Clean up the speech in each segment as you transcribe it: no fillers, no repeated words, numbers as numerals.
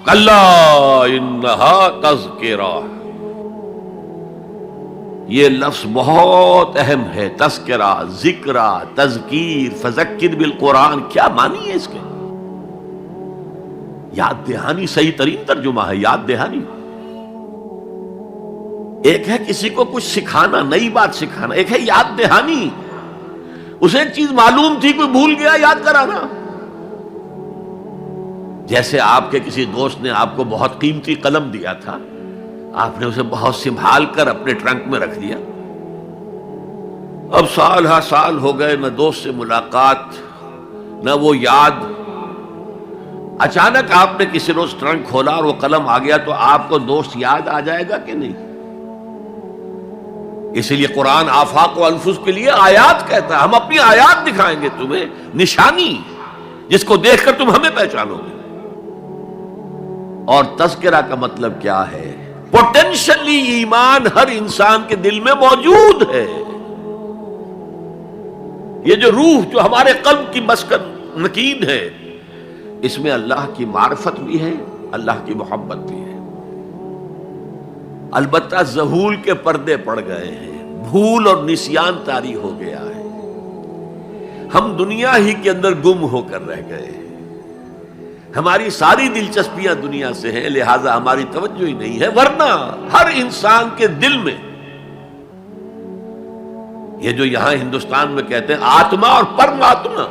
کلا انہا تذکرہ، یہ لفظ بہت اہم ہے، تذکرہ، ذکرہ، تذکیر، فذکر بالقرآن، کیا معنی ہے اس کے؟ یاد دہانی صحیح ترین ترجمہ ہے، یاد دہانی۔ ایک ہے کسی کو کچھ سکھانا، نئی بات سکھانا، ایک ہے یاد دہانی، اسے ایک چیز معلوم تھی کوئی بھول گیا، یاد کرانا۔ جیسے آپ کے کسی دوست نے آپ کو بہت قیمتی قلم دیا تھا، آپ نے اسے بہت سنبھال کر اپنے ٹرنک میں رکھ دیا، اب سال ہا سال ہو گئے، نہ دوست سے ملاقات، نہ وہ یاد، اچانک آپ نے کسی روز ٹرنک کھولا اور وہ قلم آ گیا، تو آپ کو دوست یاد آ جائے گا کہ نہیں؟ اسی لیے قرآن آفاق و انفس کے لیے آیات کہتا ہے، ہم اپنی آیات دکھائیں گے تمہیں، نشانی جس کو دیکھ کر تم ہمیں پہچانو گے۔ اور تذکرہ کا مطلب کیا ہے؟ پوٹینشلی ایمان ہر انسان کے دل میں موجود ہے، یہ جو روح جو ہمارے قلب کی مسکن مکین ہے، اس میں اللہ کی معرفت بھی ہے، اللہ کی محبت بھی ہے۔ البتہ ذہول کے پردے پڑ گئے ہیں، بھول اور نسیان طاری ہو گیا ہے، ہم دنیا ہی کے اندر گم ہو کر رہ گئے ہیں، ہماری ساری دلچسپیاں دنیا سے ہیں، لہذا ہماری توجہ ہی نہیں ہے۔ ورنہ ہر انسان کے دل میں یہ جو یہاں ہندوستان میں کہتے ہیں آتما اور پرماتما،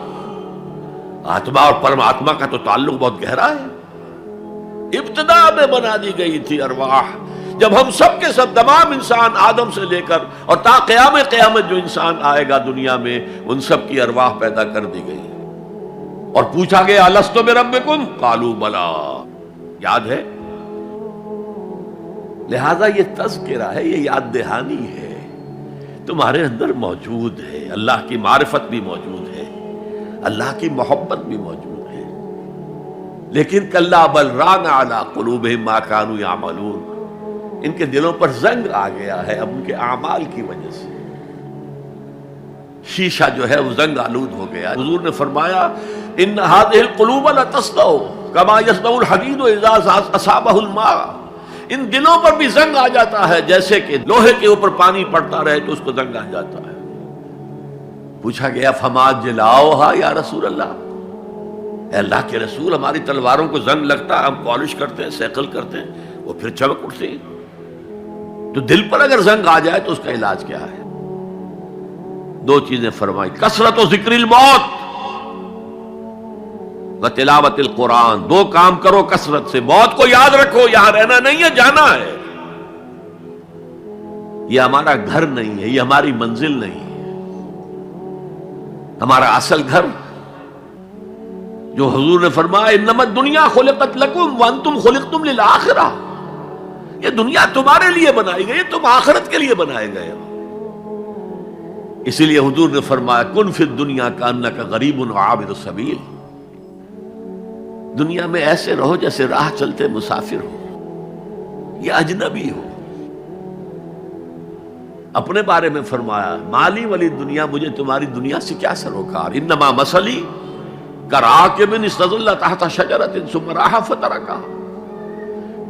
آتما اور پرماتما کا تو تعلق بہت گہرا ہے، ابتدا میں بنا دی گئی تھی ارواح، جب ہم سب کے سب تمام انسان آدم سے لے کر اور تا قیامت جو انسان آئے گا دنیا میں، ان سب کی ارواح پیدا کر دی گئی، اور پوچھا گیا الستو بربکم قالوا بلا، یاد ہے؟ لہذا یہ تذکرہ ہے، یہ یاد دہانی ہے، تمہارے اندر موجود ہے، اللہ کی معرفت بھی موجود ہے، اللہ کی محبت بھی موجود ہے، لیکن کلا بل ران علی قلوبہم ما کانوا یعملون، ان کے دلوں پر زنگ آ گیا ہے اب ان کے اعمال کی وجہ سے، شیشہ جو ہے وہ زنگ آلود ہو گیا۔ حضور نے فرمایا ان هذه القلوب لتصدع كما يصدع الحديد اذا اصابه الماء، ان دلوں پر بھی زنگ آ جاتا ہے جیسے کہ لوہے کے اوپر پانی پڑتا رہے تو اس کو زنگ آ جاتا ہے۔ پوچھا گیا فما جلاؤھا یا رسول اللہ، اے اللہ کے رسول ہماری تلواروں کو زنگ لگتا ہے، ہم پالش کرتے ہیں، سیکل کرتے ہیں، وہ پھر چمک اٹھتی ہیں، تو دل پر اگر زنگ آ جائے تو اس کا علاج کیا ہے؟ دو چیزیں فرمائی، کثرت و ذکر الموت و تلاوت القرآن، دو کام کرو کثرت سے، موت کو یاد رکھو، یہاں رہنا نہیں ہے، جانا ہے، یہ ہمارا گھر نہیں ہے، یہ ہماری منزل نہیں ہے، ہمارا اصل گھر جو حضور نے فرمایا انما الدنیا خلقت لکم وانتم خلقتم للآخرہ، یہ دنیا تمہارے لیے بنائی گئی، تم آخرت کے لیے بنائے گئے ہو۔ اسی لیے حضور نے فرمایا کن فی الدنیا کانک غریب وعابر السبیل، دنیا میں ایسے رہو جیسے راہ چلتے مسافر ہو یا اجنبی ہو۔ اپنے بارے میں فرمایا مالی والی دنیا، مجھے تمہاری دنیا سے کیا سروکار، انما مثلی کراکب استظل تحت شجرۃ ثم راح فترکھا،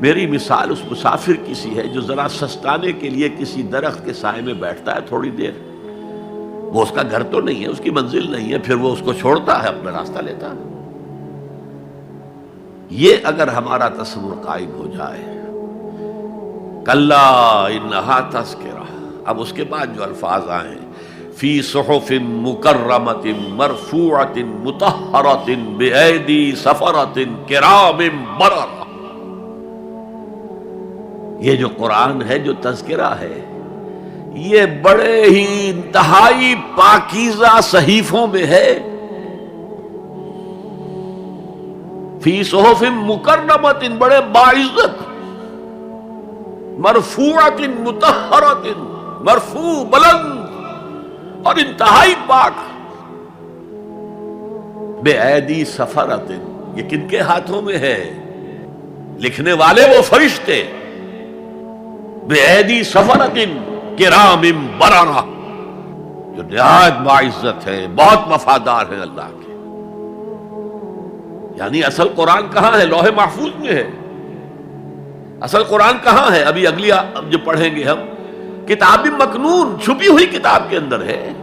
میری مثال اس مسافر کی سی ہے جو ذرا سستانے کے لیے کسی درخت کے سائے میں بیٹھتا ہے تھوڑی دیر، وہ اس کا گھر تو نہیں ہے، اس کی منزل نہیں ہے، پھر وہ اس کو چھوڑتا ہے، اپنا راستہ لیتا ہے۔ یہ اگر ہمارا تصور قائم ہو جائے، کلا انہا تذکرہ، اب اس کے بعد جو الفاظ آئے فی صحف مکرمۃ مرفوعۃ مطہرۃ بایدی سفرۃ کرام بررہ، یہ جو قرآن ہے، جو تذکرہ ہے، یہ بڑے ہی انتہائی پاکیزہ صحیفوں میں ہے، فی صحف مکرمۃ، بڑے باعزت، مرفوعۃ مطہرۃ، مرفوع بلند اور انتہائی پاک، بے ایدی سفرۃ، یہ کن کے ہاتھوں میں ہے؟ لکھنے والے وہ فرشتے، بے ایدی سفرۃ کرام بررہ، جو نہایت باعزت ہے، بہت وفادار ہیں اللہ کے۔ یعنی اصل قرآن کہاں ہے؟ لوح محفوظ میں ہے، اصل قرآن کہاں ہے؟ ابھی اگلی جو پڑھیں گے ہم، کتاب مکنون، چھپی ہوئی کتاب کے اندر ہے.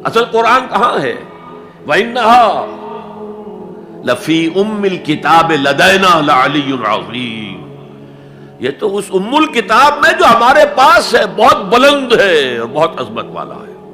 اصل قرآن کہاں ہے؟ وَإِنَّهَا لَفِي أُمِّ الْكِتَابِ لَدَيْنَا لَعَلِيٌّ عَظِيمٌ. یہ تو اس ام الکتاب میں جو ہمارے پاس ہے، بہت بلند ہے اور بہت عظمت والا ہے.